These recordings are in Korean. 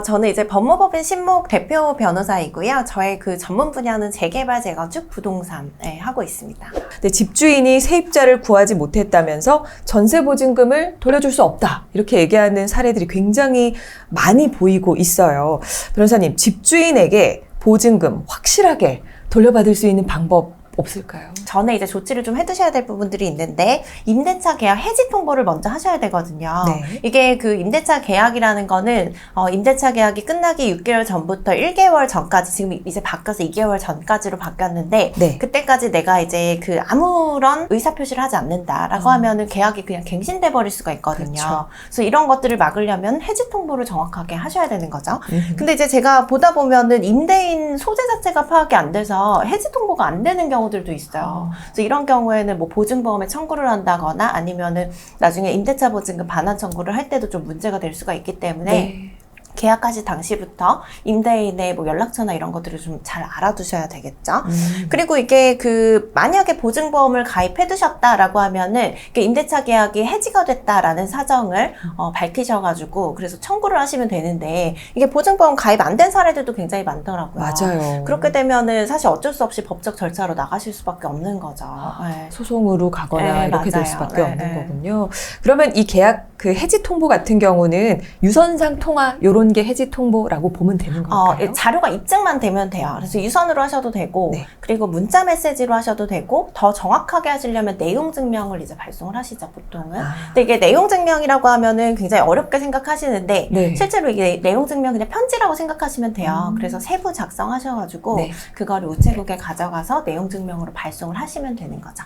저는 이제 법무법인 신목 대표 변호사이고요. 저의 그 전문 분야는 재개발, 재건축, 부동산 하고 있습니다. 근데 집주인이 세입자를 구하지 못했다면서 전세보증금을 돌려줄 수 없다. 이렇게 얘기하는 사례들이 굉장히 많이 보이고 있어요. 변호사님, 집주인에게 보증금 확실하게 돌려받을 수 있는 방법 없을까요? 전에 이제 조치를 좀 해두셔야 될 부분들이 있는데, 임대차 계약 해지 통보를 먼저 하셔야 되거든요. 네. 이게 그 임대차 계약이라는 거는 임대차 계약이 끝나기 6개월 전부터 1개월 전까지, 지금 이제 바뀌어서 2개월 전까지로 바뀌었는데, 네. 그때까지 내가 이제 그 아무런 의사표시를 하지 않는다라고 하면은 계약이 그냥 갱신돼 버릴 수가 있거든요. 그렇죠. 그래서 이런 것들을 막으려면 해지 통보를 정확하게 하셔야 되는 거죠. 근데 이제 제가 보다 보면은 임대인 소재 자체가 파악이 안 돼서 해지 통보가 안 되는 경우들도 있어요. 그래서 이런 경우에는 뭐 보증보험에 청구를 한다거나 아니면은 나중에 임대차 보증금 반환 청구를 할 때도 좀 문제가 될 수가 있기 때문에 네. 계약하시 당시부터 임대인의 뭐 연락처나 이런 것들을 좀 잘 알아두셔야 되겠죠. 그리고 이게 그 만약에 보증보험을 가입해 두셨다라고 하면은 이게 임대차 계약이 해지가 됐다라는 사정을 밝히셔가지고 그래서 청구를 하시면 되는데, 이게 보증보험 가입 안 된 사례들도 굉장히 많더라고요. 맞아요. 그렇게 되면은 사실 어쩔 수 없이 법적 절차로 나가실 수밖에 없는 거죠. 네. 소송으로 가거나 네, 이렇게 될 맞아요. 수밖에 네, 없는 네. 거군요. 그러면 이 계약 그 해지 통보 같은 경우는 유선상 통화 요런 게 해지 통보라고 보면 되는 건가요? 자료가 입증만 되면 돼요. 그래서 유선으로 하셔도 되고, 네. 그리고 문자 메시지로 하셔도 되고, 더 정확하게 하시려면 내용 증명을 이제 발송을 하시죠, 보통은. 근데 이게 내용 증명이라고 하면은 굉장히 어렵게 생각하시는데, 네. 실제로 이게 내용 증명 그냥 편지라고 생각하시면 돼요. 그래서 세부 작성하셔가지고, 네. 그거를 우체국에 가져가서 내용 증명으로 발송을 하시면 되는 거죠.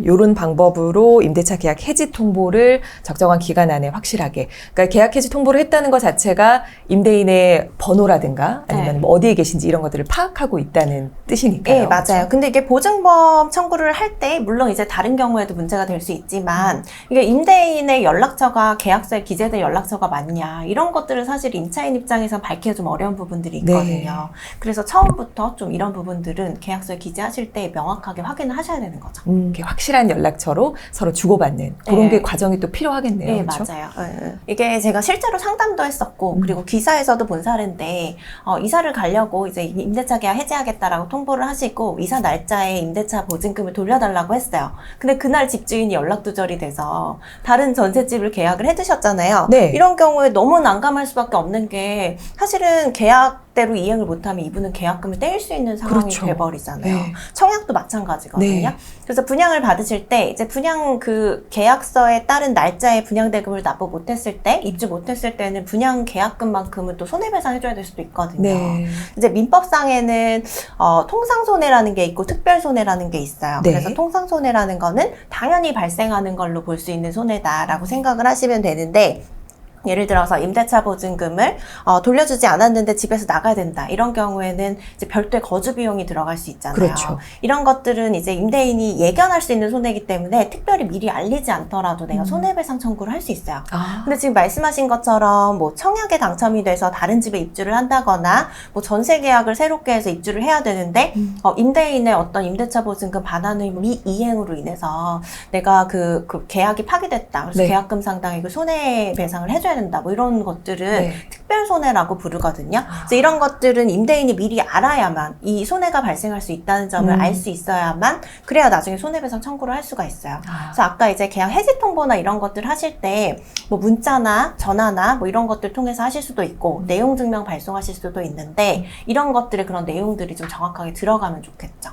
요런 방법으로 임대차 계약 해지 통보를 적정한 기간 안에 확실하게, 그러니까 계약 해지 통보를 했다는 것 자체가 임대인의 번호라든가 아니면 네. 뭐 어디에 계신지 이런 것들을 파악하고 있다는 뜻이니까요. 네, 맞아요. 근데 이게 보증보험 청구를 할 때, 물론 이제 다른 경우에도 문제가 될 수 있지만, 이게 임대인의 연락처가 계약서에 기재된 연락처가 맞냐, 이런 것들은 사실 임차인 입장에서 밝히기 좀 어려운 부분들이 있거든요. 네. 그래서 처음부터 좀 이런 부분들은 계약서에 기재하실 때 명확하게 확인을 하셔야 되는 거죠. 이렇게 확실한 연락처로 서로 주고받는 그런 네. 게 과정이 또 필요하겠네요. 네, 그렇죠? 맞아요. 이게 제가 실제로 상담도 했었고, 그리고 기사에서도 본 사례인데, 이사를 가려고 이제 임대차 계약 해지하겠다라고 통보를 하시고, 이사 날짜에 임대차 보증금을 돌려달라고 했어요. 근데 그날 집주인이 연락두절이 돼서 다른 전셋집을 계약을 해두셨잖아요. 네. 이런 경우에 너무 난감할 수밖에 없는 게, 사실은 계약대로 이행을 못하면 이분은 계약금을 떼일 수 있는 상황이 그렇죠. 돼버리잖아요. 네. 청약도 마찬가지거든요. 네. 그래서 분양을 받으실 때 이제 분양 그 계약서에 따른 날짜에 분양대금을 납부 못했을 때, 입주 못했을 때는 분양 계약금만큼은 또 손해배상 해줘야 될 수도 있거든요. 네. 이제 민법상에는 통상손해라는 게 있고 특별손해라는 게 있어요. 네. 그래서 통상손해라는 거는 당연히 발생하는 걸로 볼 수 있는 손해다라고 생각을 하시면 되는데, 예를 들어서 임대차 보증금을 돌려주지 않았는데 집에서 나가야 된다. 이런 경우에는 이제 별도의 거주 비용이 들어갈 수 있잖아요. 그렇죠. 이런 것들은 이제 임대인이 예견할 수 있는 손해이기 때문에 특별히 미리 알리지 않더라도 내가 손해배상 청구를 할 수 있어요. 근데 지금 말씀하신 것처럼 뭐 청약에 당첨이 돼서 다른 집에 입주를 한다거나 뭐 전세 계약을 새롭게 해서 입주를 해야 되는데 임대인의 어떤 임대차 보증금 반환 의무 이행으로 인해서 내가 그 계약이 파기됐다. 그래서 네. 계약금 상당의 그 손해배상을 해줘야 된다. 뭐 이런 것들은 네. 특별손해라고 부르거든요. 그래서 이런 것들은 임대인이 미리 알아야만, 이 손해가 발생할 수 있다는 점을 알 수 있어야만, 그래야 나중에 손해배상 청구를 할 수가 있어요. 그래서 아까 이제 계약 해지 통보나 이런 것들 하실 때 뭐 문자나 전화나 뭐 이런 것들 통해서 하실 수도 있고 내용 증명 발송하실 수도 있는데, 이런 것들의 그런 내용들이 좀 정확하게 들어가면 좋겠죠.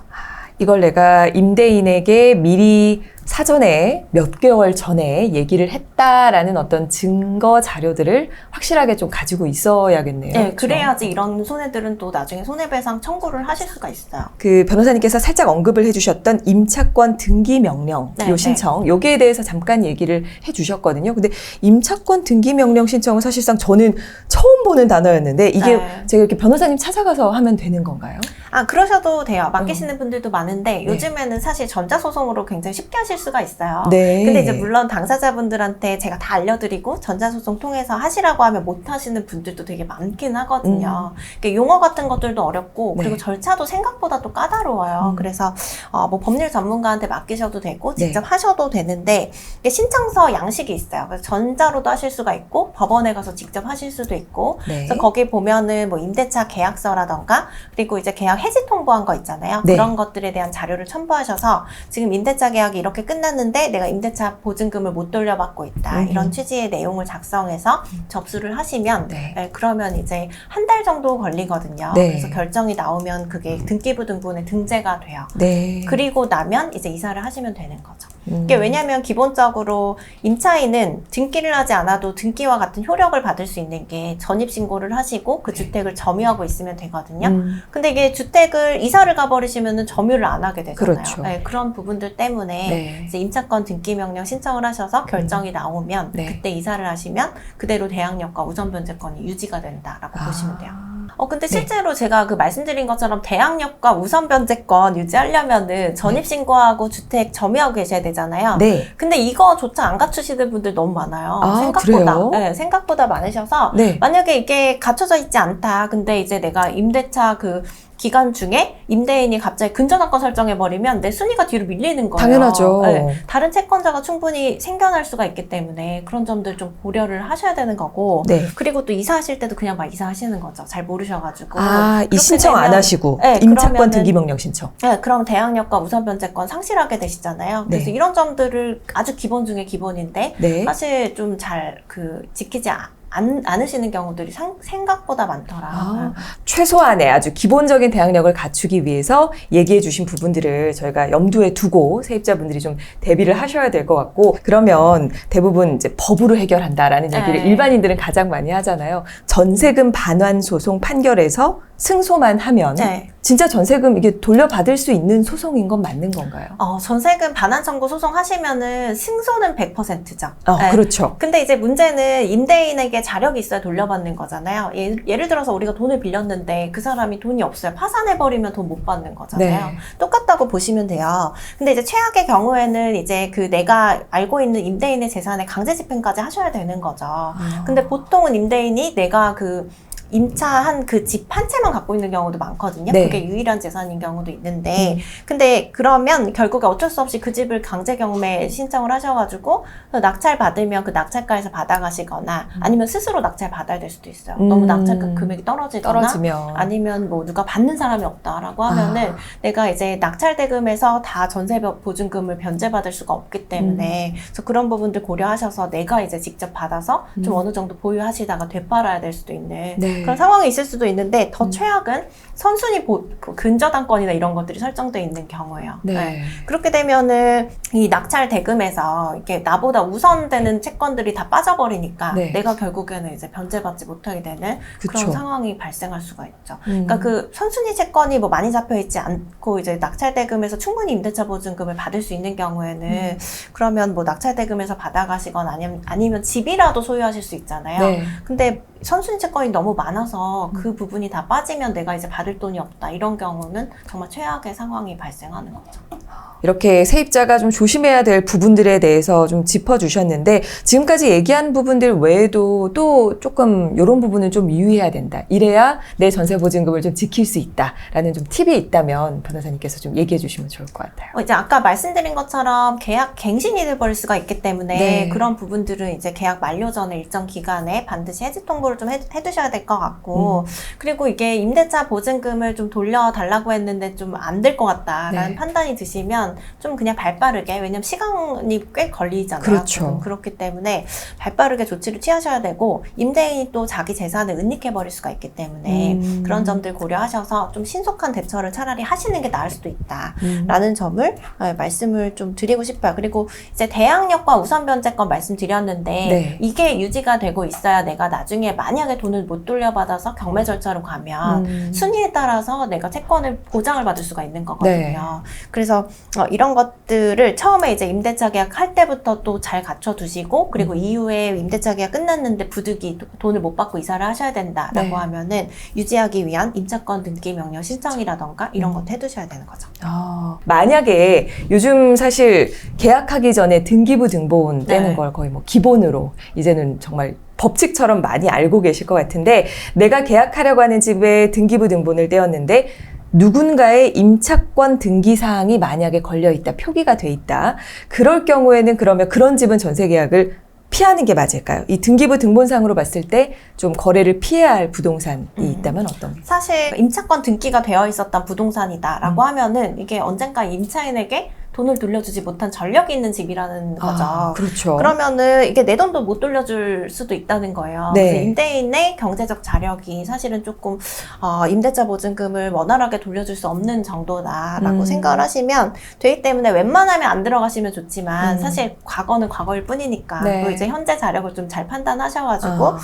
이걸 내가 임대인에게 미리 사전에 몇 개월 전에 얘기를 했다라는 어떤 증거 자료들을 확실하게 좀 가지고 있어야겠네요. 네, 그렇죠? 그래야지 이런 손해들은 또 나중에 손해배상 청구를 하실 수가 있어요. 그 변호사님께서 살짝 언급을 해주셨던 임차권 등기 명령 네, 요 신청, 여기에 대해서 잠깐 얘기를 해주셨거든요. 근데 임차권 등기 명령 신청은 사실상 저는 처음 보는 단어였는데 이게 네. 제가 이렇게 변호사님 찾아가서 하면 되는 건가요? 그러셔도 돼요. 맡기시는 분들도 많은데 요즘에는 사실 전자소송으로 굉장히 쉽게 하실 수가 있어요. 네. 근데 이제 물론 당사자분들한테 제가 다 알려드리고 전자소송 통해서 하시라고 하면 못 하시는 분들도 되게 많긴 하거든요. 그러니까 용어 같은 것들도 어렵고 그리고 절차도 생각보다 또 까다로워요. 그래서 뭐 법률 전문가한테 맡기셔도 되고 직접 하셔도 되는데 이게 신청서 양식이 있어요. 그래서 전자로도 하실 수가 있고 법원에 가서 직접 하실 수도 있고 그래서 거기 보면은 뭐 임대차 계약서라던가 그리고 이제 계약 해지 통보한 거 있잖아요. 그런 것들에 대한 자료를 첨부하셔서 지금 임대차 계약이 이렇게 끝났는데 내가 임대차 보증금을 못 돌려받고 있다. 이런 취지의 내용을 작성해서 접수를 하시면 그러면 이제 한 달 정도 걸리거든요. 그래서 결정이 나오면 그게 등기부 등본에 등재가 돼요. 그리고 나면 이제 이사를 하시면 되는 거죠. 이게 왜냐하면 기본적으로 임차인은 등기를 하지 않아도 등기와 같은 효력을 받을 수 있는 게 전입신고를 하시고 그 주택을 점유하고 있으면 되거든요. 근데 이게 주택을 이사를 가버리시면은 점유를 안 하게 되잖아요. 그렇죠. 그런 부분들 때문에 이제 임차권 등기명령 신청을 하셔서 결정이 나오면 그때 이사를 하시면 그대로 대항력과 우선변제권이 유지가 된다라고 보시면 돼요. 근데 실제로 제가 그 말씀드린 것처럼 대항력과 우선변제권 유지하려면은 전입신고하고 주택 점유하고 계셔야 되잖아요. 근데 이거조차 안 갖추시는 분들 너무 많아요. 생각보다. 그래요? 생각보다 많으셔서 만약에 이게 갖춰져 있지 않다. 근데 이제 내가 임대차 그 기간 중에 임대인이 갑자기 근저당권 설정해버리면 내 순위가 뒤로 밀리는 거예요. 당연하죠. 다른 채권자가 충분히 생겨날 수가 있기 때문에 그런 점들 좀 고려를 하셔야 되는 거고 그리고 또 이사하실 때도 그냥 막 이사하시는 거죠. 잘 모르셔가지고. 이 신청 안 하시고 임차권 등기명령 신청. 그럼 대항력과 우선변제권 상실하게 되시잖아요. 그래서 이런 점들을 아주 기본 중에 기본인데 사실 좀 잘 지키지 않으시는 경우들이 생각보다 많더라. 최소한의 아주 기본적인 대항력을 갖추기 위해서 얘기해 주신 부분들을 저희가 염두에 두고 세입자분들이 좀 대비를 하셔야 될 것 같고 그러면 대부분 이제 법으로 해결한다라는 얘기를 일반인들은 가장 많이 하잖아요. 전세금 반환 소송 판결에서 승소만 하면 진짜 전세금 이게 돌려받을 수 있는 소송인 건 맞는 건가요? 전세금 반환 청구 소송 하시면은 승소는 100%죠. 그렇죠. 근데 이제 문제는 임대인에게 자력이 있어야 돌려받는 거잖아요. 예를 들어서 우리가 돈을 빌렸는데 그 사람이 돈이 없어요. 파산해버리면 돈 못 받는 거잖아요. 똑같다고 보시면 돼요. 근데 이제 최악의 경우에는 이제 그 내가 알고 있는 임대인의 재산에 강제 집행까지 하셔야 되는 거죠. 근데 보통은 임대인이 내가 임차한 그 집 한 채만 갖고 있는 경우도 많거든요. 그게 유일한 재산인 경우도 있는데 근데 그러면 결국에 어쩔 수 없이 그 집을 강제 경매 신청을 하셔가지고 낙찰 받으면 그 낙찰가에서 받아가시거나 아니면 스스로 낙찰 받아야 될 수도 있어요. 너무 낙찰가 금액이 떨어지면 아니면 뭐 누가 받는 사람이 없다라고 하면은 내가 이제 낙찰 대금에서 다 전세 보증금을 변제받을 수가 없기 때문에 그래서 그런 부분들 고려하셔서 내가 이제 직접 받아서 좀 어느 정도 보유하시다가 되팔아야 될 수도 있는 그런 상황이 있을 수도 있는데 더 최악은 선순위 근저당권이나 이런 것들이 설정되어 있는 경우예요. 그렇게 되면은 이 낙찰 대금에서 이렇게 나보다 우선되는 채권들이 다 빠져버리니까 내가 결국에는 이제 변제받지 못하게 되는 그런 상황이 발생할 수가 있죠. 그러니까 그 선순위 채권이 뭐 많이 잡혀 있지 않고 이제 낙찰 대금에서 충분히 임대차 보증금을 받을 수 있는 경우에는 그러면 뭐 낙찰 대금에서 받아가시거나 아니면 집이라도 소유하실 수 있잖아요. 근데 선순위 채권이 너무 많아서 그 부분이 다 빠지면 내가 이제 받을 돈이 없다. 이런 경우는 정말 최악의 상황이 발생하는 거죠. 이렇게 세입자가 좀 조심해야 될 부분들에 대해서 좀 짚어주셨는데 지금까지 얘기한 부분들 외에도 또 조금 이런 부분을 좀 유의해야 된다. 이래야 내 전세 보증금을 좀 지킬 수 있다라는 좀 팁이 있다면 변호사님께서 좀 얘기해 주시면 좋을 것 같아요. 이제 아까 말씀드린 것처럼 계약 갱신이 돼버릴 수가 있기 때문에 그런 부분들은 이제 계약 만료 전에 일정 기간에 반드시 해지 통보를 좀 해두셔야 될 것 같고 그리고 이게 임대차 보증금을 좀 돌려달라고 했는데 좀 안 될 것 같다라는 판단이 드시면 좀 그냥 발빠르게 왜냐면 시간이 꽤 걸리잖아요. 그렇죠. 그렇기 때문에 발빠르게 조치를 취하셔야 되고 임대인이 또 자기 재산을 은닉해버릴 수가 있기 때문에 그런 점들 고려하셔서 좀 신속한 대처를 차라리 하시는 게 나을 수도 있다라는 점을 말씀을 좀 드리고 싶어요. 그리고 이제 대항력과 우선변제권 말씀드렸는데 이게 유지가 되고 있어야 내가 나중에 만약에 돈을 못 돌려받아서 경매 절차로 가면 순위에 따라서 내가 채권을 보장을 받을 수가 있는 거거든요. 그래서 그래서 이런 것들을 처음에 이제 임대차 계약 할 때부터 또 잘 갖춰두시고, 그리고 이후에 임대차 계약 끝났는데 부득이 돈을 못 받고 이사를 하셔야 된다라고 네. 하면은 유지하기 위한 임차권 등기 명령 신청이라던가 이런 것도 해두셔야 되는 거죠. 만약에 요즘 사실 계약하기 전에 등기부 등본 떼는 네. 걸 거의 뭐 기본으로 이제는 정말 법칙처럼 많이 알고 계실 것 같은데, 내가 계약하려고 하는 집에 등기부 등본을 떼었는데 누군가의 임차권 등기 사항이 만약에 걸려 있다, 표기가 돼 있다. 그럴 경우에는 그러면 그런 집은 전세 계약을 피하는 게 맞을까요? 이 등기부 등본상으로 봤을 때 좀 거래를 피해야 할 부동산이 있다면 어떤 게? 사실 임차권 등기가 되어 있었던 부동산이다라고 하면은 이게 언젠가 임차인에게 돈을 돌려주지 못한 전력이 있는 집이라는 거죠. 그렇죠. 그러면은 이게 내 돈도 못 돌려줄 수도 있다는 거예요. 네. 그래서 임대인의 경제적 자력이 사실은 조금 임대차 보증금을 원활하게 돌려줄 수 없는 정도다라고 생각을 하시면 되기 때문에 웬만하면 안 들어가시면 좋지만 사실 과거는 과거일 뿐이니까 네. 또 이제 현재 자력을 좀 잘 판단하셔가지고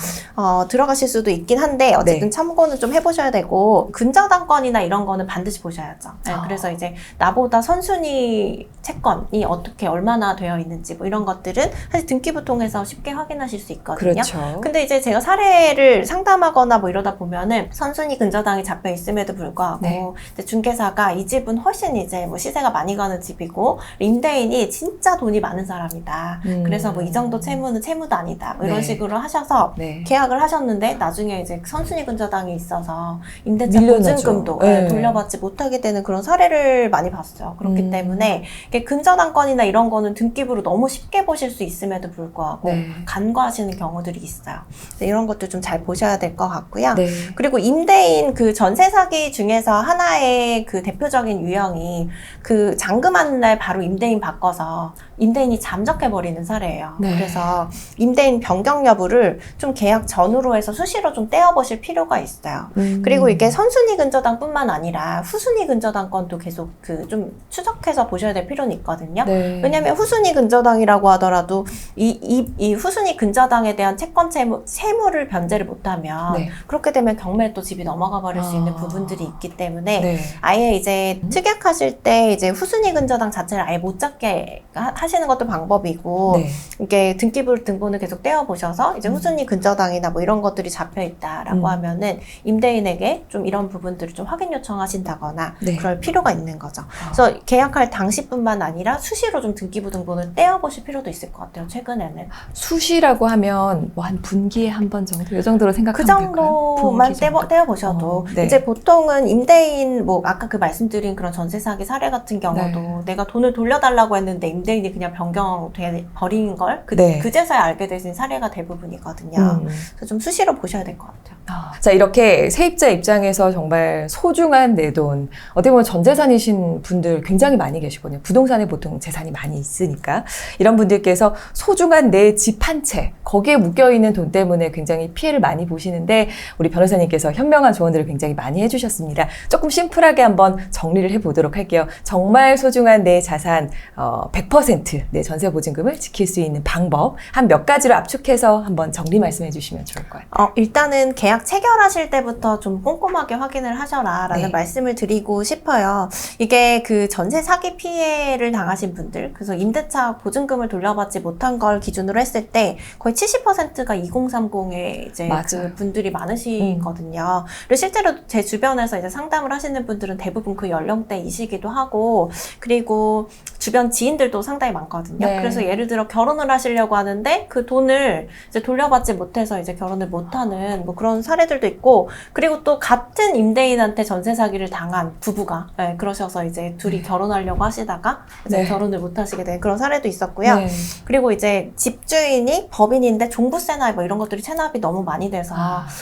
들어가실 수도 있긴 한데 어쨌든 네. 참고는 좀 해보셔야 되고, 근저당권이나 이런 거는 반드시 보셔야죠. 네, 그래서 이제 나보다 선순위 채권이 어떻게 얼마나 되어 있는지 뭐 이런 것들은 사실 등기부 통해서 쉽게 확인하실 수 있거든요. 그렇죠. 근데 이제 제가 사례를 상담하거나 뭐 이러다 보면은 선순위 근저당이 잡혀 있음에도 불구하고 네. 이제 중개사가 이 집은 훨씬 이제 뭐 시세가 많이 가는 집이고 임대인이 진짜 돈이 많은 사람이다. 그래서 뭐 이 정도 채무는 채무도 아니다. 뭐 이런 네. 식으로 하셔서 네. 계약을 하셨는데 나중에 이제 선순위 근저당이 있어서 임대차 밀려나죠. 보증금도 네. 돌려받지 못하게 되는 그런 사례를 많이 봤어요. 그렇기 때문에 이게 근저당권이나 이런 거는 등기부로 너무 쉽게 보실 수 있음에도 불구하고 네. 간과하시는 경우들이 있어요. 그래서 이런 것도 좀 잘 보셔야 될 것 같고요. 네. 그리고 임대인 그 전세 사기 중에서 하나의 그 대표적인 유형이 그 잔금하는 날 바로 임대인 바꿔서 임대인이 잠적해버리는 사례예요. 네. 그래서 임대인 변경 여부를 좀 계약 전후로 해서 수시로 좀 떼어보실 필요가 있어요. 그리고 이게 선순위 근저당뿐만 아니라 후순위 근저당권도 계속 그 좀 추적해서 보셔야 될 필요는 있거든요. 네. 왜냐하면 후순위 근저당이라고 하더라도 이 후순위 근저당에 대한 채권 세무를 변제를 못하면 네. 그렇게 되면 경매에 또 집이 넘어가 버릴 수 있는 부분들이 있기 때문에 네. 아예 이제 특약하실 때 이제 후순위 근저당 자체를 아예 못 잡게 하시는 것도 방법이고, 네. 이게 등기부 등본을 계속 떼어보셔서 이제 후순위 근저당이나 뭐 이런 것들이 잡혀 있다라고 하면은 임대인에게 좀 이런 부분들을 좀 확인 요청하신다거나 네. 그럴 필요가 있는 거죠. 그래서 계약할 당시뿐만 아니라 수시로 좀 등기부 등본을 떼어보실 필요도 있을 것 같아요. 최근에는 수시라고 하면 뭐 한 분기에 한 번 정도, 이 정도로 그 생각하면 될까요? 정도만 분기 정도? 떼어보셔도 네. 이제 보통은 임대인 뭐 아까 그 말씀드린 그런 전세 사기 사례 같은 경우도 네. 내가 돈을 돌려달라고 했는데 임대인이 그냥 변경돼 버린 걸 네. 그제서야 알게 되신 사례가 대부분이거든요. 그래서 좀 수시로 보셔야 될 것 같아요. 자, 이렇게 세입자 입장에서 정말 소중한 내 돈, 어떻게 보면 전 재산이신 분들 굉장히 많이 계시거든요. 부동산에 보통 재산이 많이 있으니까. 이런 분들께서 소중한 내 집 한 채, 거기에 묶여있는 돈 때문에 굉장히 피해를 많이 보시는데, 우리 변호사님께서 현명한 조언들을 굉장히 많이 해주셨습니다. 조금 심플하게 한번 정리를 해보도록 할게요. 정말 소중한 내 자산 100% 내 전세 보증금을 지킬 수 있는 방법 한 몇 가지로 압축해서 한번 정리 말씀해 주시면 좋을 것 같아요. 일단은 계약 체결하실 때부터 좀 꼼꼼하게 확인을 하셔라 라는 네. 말씀을 드리고 싶어요. 이게 그 전세 사기 피해를 당하신 분들, 그래서 임대차 보증금을 돌려받지 못한 걸 기준으로 했을 때 거의 70%가 2030에 이제 맞아요. 그 분들이 많으시거든요. 그리고 실제로 제 주변에서 이제 상담을 하시는 분들은 대부분 그 연령대이시기도 하고, 그리고 주변 지인들도 상당히 많거든요. 네. 그래서 예를 들어 결혼을 하시려고 하는데 그 돈을 이제 돌려받지 못해서 이제 결혼을 못하는 뭐 그런 사례들도 있고, 그리고 또 같은 임대인한테 전세 사기를 당한 부부가 그러셔서 이제 둘이 결혼하려고 하시다가 이제 네. 결혼을 못 하시게 된 그런 사례도 있었고요. 네. 그리고 이제 집주인이 법인인데 종부세나 뭐 이런 것들이 체납이 너무 많이 돼서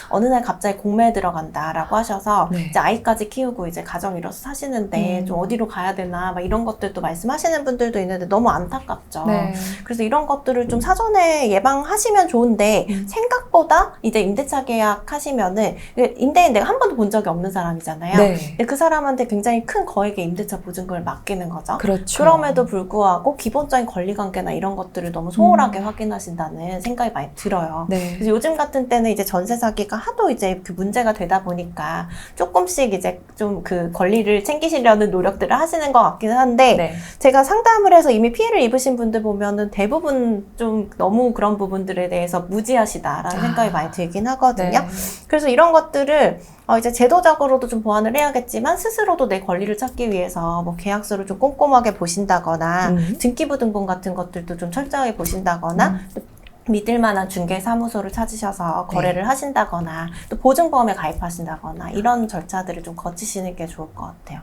어느 날 갑자기 공매에 들어간다라고 하셔서 네. 이제 아이까지 키우고 이제 가정 이뤄서 사시는데 좀 어디로 가야 되나 막 이런 것들도 말씀하시는 분들도 있는데 너무 안타깝죠. 네. 그래서 이런 것들을 좀 사전에 예방하시면 좋은데 생각보다 이제 임대차 계약 하시면은 임대인 내가 한 번도 본 적이 없는 사람이잖아요. 네. 근데 그 사람한테 굉장히 큰 거액의 임대차 보증금을 맡기는 거죠. 그렇죠. 그럼에도 불구하고 기본적인 권리관계나 이런 것들을 너무 소홀하게 확인하신다는 생각이 많이 들어요. 네. 그래서 요즘 같은 때는 이제 전세 사기가 하도 이제 그 문제가 되다 보니까 조금씩 이제 좀 그 권리를 챙기시려는 노력들을 하시는 것 같기는 한데 네. 제가 상담을 해서 이미 피해를 입으신 분들 보면은 대부분 좀 너무 그런 부분들에 대해서 무지하시다라는 생각이 많이 들긴 하거든요. 네. 그래서 이런 것들을 이제 제도적으로도 좀 보완을 해야겠지만 스스로도 내 권리를 찾기 위해서 뭐 계약서를 좀 꼼꼼하게 보신다거나 등기부등본 같은 것들도 좀 철저하게 보신다거나 믿을 만한 중개사무소를 찾으셔서 거래를 하신다거나 또 보증보험에 가입하신다거나 이런 절차들을 좀 거치시는 게 좋을 것 같아요.